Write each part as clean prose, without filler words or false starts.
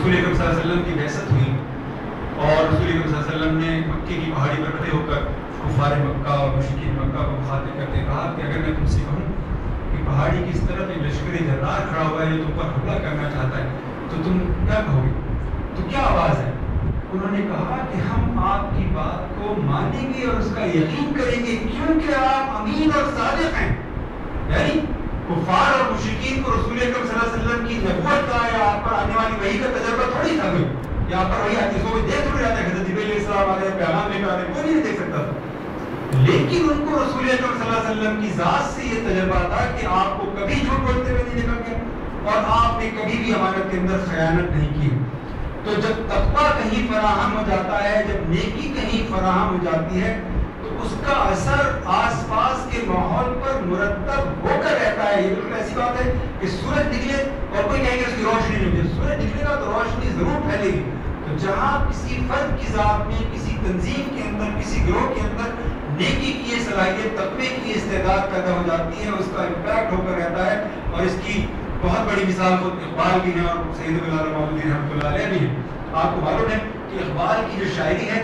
رسول اکرم صلی اللہ علیہ وسلم کی بعثت ہوئی اور رسول اکرم صلی اللہ علیہ وسلم نے مکے کی پہاڑی پر کھڑے ہو کر کفار مکہ اور مشرکین مکہ کو مخاطب کرتے کہا کہ اگر میں تم سے کہوں کہ پہاڑی کی اس طرف ایک لشکر جرار کھڑا ہوا ہے جو تم پر حملہ کرنا چاہتا ہے تو تم کیا کہو گے؟ تو کیا آواز ہے؟ انہوں نے کہا کہ ہم آپ کی بات کو مانیں گے اور اس کا یقین کریں گے کیونکہ آپ امین اور صادق ہیں. یعنی کفار اور مشرکین کو رسول اکرم صلی اللہ علیہ وسلم کی نبوت کا یا آپ پر آنے والی وحی کا تجربہ تھوڑی تھا. کوئی یہاں پر وہی آتی ہے دیکھ تھوڑی جاتا ہے حضرت جبریل علیہ السلام آ گئے پیغام لے کر آ گئے کوئی نہیں دیکھ سکتا تھا. لیکن ان کو رسول اکرم صلی اللہ علیہ وسلم کی ذات سے یہ تجربہ تھا کہ آپ کو کبھی جھوٹ بولتے ہوئے نہیں دیکھا گیا اور آپ نے کبھی بھی امانت کے اندر خیانت نہیں کی. تو جب تقویٰ کہیں فراہم ہو جاتا ہے, جب نیکی کہیں فراہم ہو جاتی ہے تو اس کا اثر آس پاس کے ماحول پر مرتب ہو کر رہتا ہے. یہ بالکل ایسی بات ہے کہ سورج نکلے اور کوئی کہے کہ اس کی روشنی نہیں ہوتی, سورج نکلے گا تو روشنی ضرور پھیلے گی. تو جہاں کسی فرد کی ذات میں, کسی تنظیم کے اندر, کسی گروہ کے اندر نیکی کی یہ صلاحیت, تقوی کی استعداد پیدا ہو جاتی ہے, اس کا امپیکٹ ہو کر رہتا ہے. اور اس کی بہت بڑی مثال خود اقبال بھی ہے اور سید بلال مودودی رحمۃ اللہ علیہ بھی ہے. آپ کو معلوم ہے کہ اقبال کی جو شاعری ہے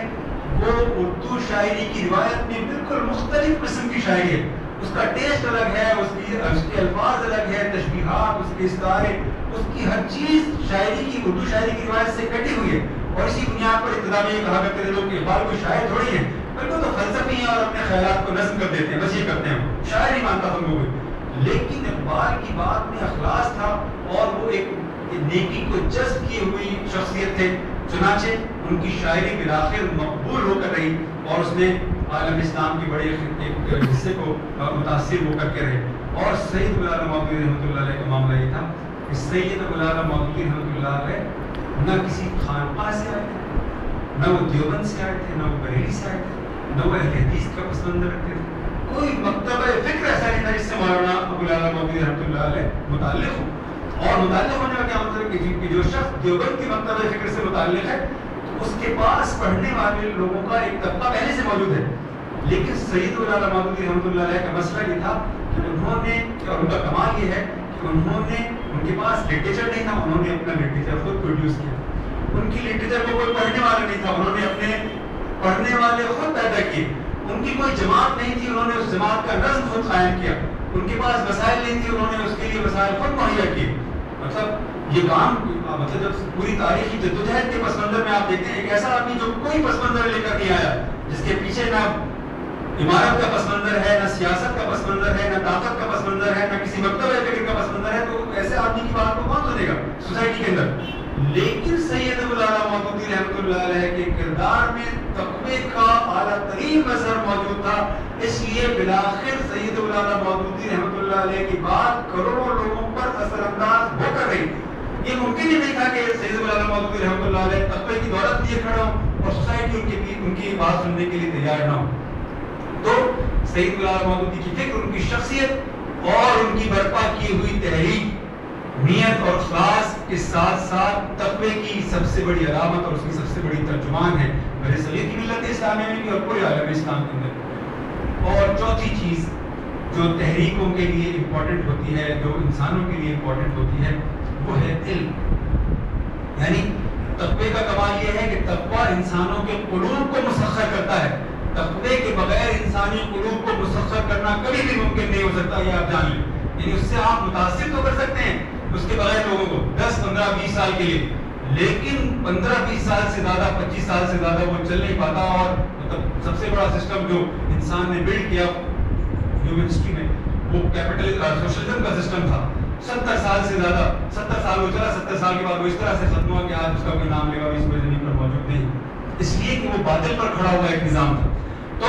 وہ اردو شاعری کی روایت میں بالکل مختلف قسم کی شاعری ہے. اس کا ٹیسٹ الگ ہے, اس کے الفاظ الگ ہے, تشبیہات, اس کے استعارے, اس کی ہر چیز شاعری کی, اردو شاعری کی روایت سے کٹی ہوئی ہے. اور اسی بنیاد پر ابتدا میں یہ کہا کرتے تھے لوگ کہ اقبال کوئی شاعر تھوڑی ہے, بلکہ تو فلسفی ہیں اور اپنے خیالات کو نظم کر دیتے ہیں, بس یہ کرتے ہیں, شاعر ہی مانتا تھا لوگوں. لیکن اقبال کی بات میں اخلاص تھا اور وہ ایک نیکی کو جذب کی ہوئی شخصیت تھے. چنانچہ ان کی شاعری بالآخر مقبول ہو کر رہی اور اس نے عالم اسلام کی بڑے ایک حصے کو متاثر ہو کر کے رہے. اور سید بلال مودودی رحمۃ اللہ علیہ کا معاملہ یہ تھا کہ سید بلال مودودی رحمۃ اللہ علیہ نہ کسی خانقاہ سے آئے تھے, نہ وہ دیوبند سے آئے تھے, نہ وہ بریلی سے آئے تھے, نہ وہ اہل حدیث کا پس منظر رکھتے تھے. کوئی مکتبہ فکر ایسا نہیں تھا جس سے مولانا ابو العلا مودودی رحمۃ اللہ علیہ متعلق ہو. اور متعلق ہونے کا کیا مطلب ہے کہ جو شخص دیوبند کی مکتبہ فکر سے متعلق ہے تو اس کے پاس پڑھنے والے لوگوں کا ایک طبقہ پہلے سے موجود ہے. لیکن سید العلا مودودی رحمۃ اللہ علیہ کا مسئلہ یہ تھا کہ انہوں نے, اور ان کا کمال یہ ہے کہ انہوں نے, ان کے پاس لٹریچر نہیں تھا, انہوں نے اپنا لٹریچر خود پروڈیوس کیا. ان کی لٹریچر کو کوئی پڑھنے والا نہیں تھا, انہوں نے اپنے پڑھنے والے خود پیدا کیے. ان کی کوئی جماعت نہیں تھی, انہوں نے اس جماعت کا نظم خود قائم کیا. ان کے پاس وسائل نہیں تھی, انہوں نے اس کے لیے وسائل خود مہیا کیے. مطلب یہ کام, مطلب جب پوری تاریخی جدوجہد کے پس منظر میں آپ دیکھتے ہیں ایک ایسا آدمی جو کوئی پس منظر لے کر نہیں آیا, جس کے پیچھے نہ عمارت کا پس منظر ہے, نہ سیاست کا پس منظر ہے, نہ طاقت کا پس منظر ہے, نہ کسی مکتبہ فکر کا پس منظر ہے, تو ایسے آدمی کی بات کو کون سنے گا سوسائٹی کے اندر. لیکن سید ابو العلا مودودی رحمۃ اللہ علیہ کے کردار میں تقوی کا اعلیٰ ترین اثر موجود تھا. اس لیے بالآخر سید ابو العلا مودودی رحمۃ اللہ علیہ کی بات کروڑوں لوگوں پر اثر انداز ہو کر رہی. یہ ممکن ہی نہیں تھا کہ سید ابو العلا مودودی رحمۃ اللہ علیہ تقوی کی دولت لیے کھڑا ہو اور سوسائٹی ان کی بات سننے کے لیے تیار نہ ہو. تو سید ابو العلا مودودی کی فکر, ان کی شخصیت اور ان کی برپا کی ہوئی تحریک نیت اور اخلاص کے ساتھ ساتھ تقوی کی سب سے بڑی علامت اور اس کی سب سے بڑی ترجمان ہے میرے صغیر کی ملت اسلامیہ میں بھی اور پورے عالم اسلام کے اندر. اور چوتھی چیز جو تحریکوں کے لیے امپورٹنٹ ہوتی ہے, جو انسانوں کے لیے امپورٹنٹ ہوتی ہے, وہ ہے علم. یعنی تقوی کا کمال یہ ہے کہ تقوی انسانوں کے قلوب کو مسخر کرتا ہے. تقوی کے بغیر انسانی قلوب کو مسخر کرنا کبھی بھی ممکن نہیں ہو سکتا, یہ آپ جان لیں. یعنی اس سے آپ متاثر تو کر سکتے ہیں اس کے بغیر لوگوں کو 10, 15, 20 سال کے لیے, لیکن 15, 20 سال سے زیادہ, 25 سال سے زیادہ وہ چل نہیں پاتا. اور مطلب سب سے بڑا سسٹم جو انسان نے بلڈ کیا ہیومن ہسٹری میں وہ سوشلزم کا سسٹم تھا. 70 سال سے زیادہ, 70 سال وہ چلا, 70 سال کے بعد وہ اس طرح سے ختم ہوا کہ آج اس کا کوئی نام لے گا اس زمین پر موجود نہیں, اس لیے کہ وہ باطل پر کھڑا ہوا ایک نظام تھا. تو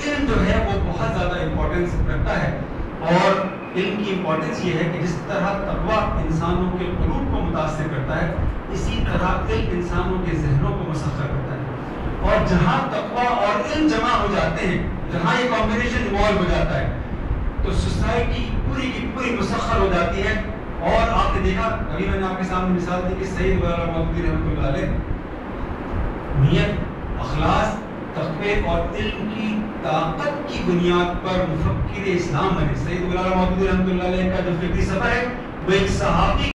علم جو ہے وہ بہت زیادہ امپورٹنس رکھتا ہے. اور علم کی امپورٹنس یہ ہے کہ جس طرح تقویٰ انسانوں کے قلوب کو متاثر کرتا ہے, اسی طرح علم انسانوں کے ذہنوں کو مسخر کرتا ہے. اور جہاں تقویٰ اور علم جمع ہو جاتے ہیں, جہاں یہ کمبینیشن ایوالو ہو جاتا ہے, تو سوسائٹی پوری کی پوری مسخر ہو جاتی ہے. اور آپ نے دیکھا, ابھی میں نے آپ کے سامنے مثال دی کہ سید ابو العلا مودودی رحمۃ اللہ علیہ نیت, اخلاص, تقوی اور علم کی طاقت کی بنیاد پر مفکر اسلام بنے. سید ابو العلا مودودی رحمۃ اللہ علیہ کا جو فکری سفر ہے وہ ایک صحابی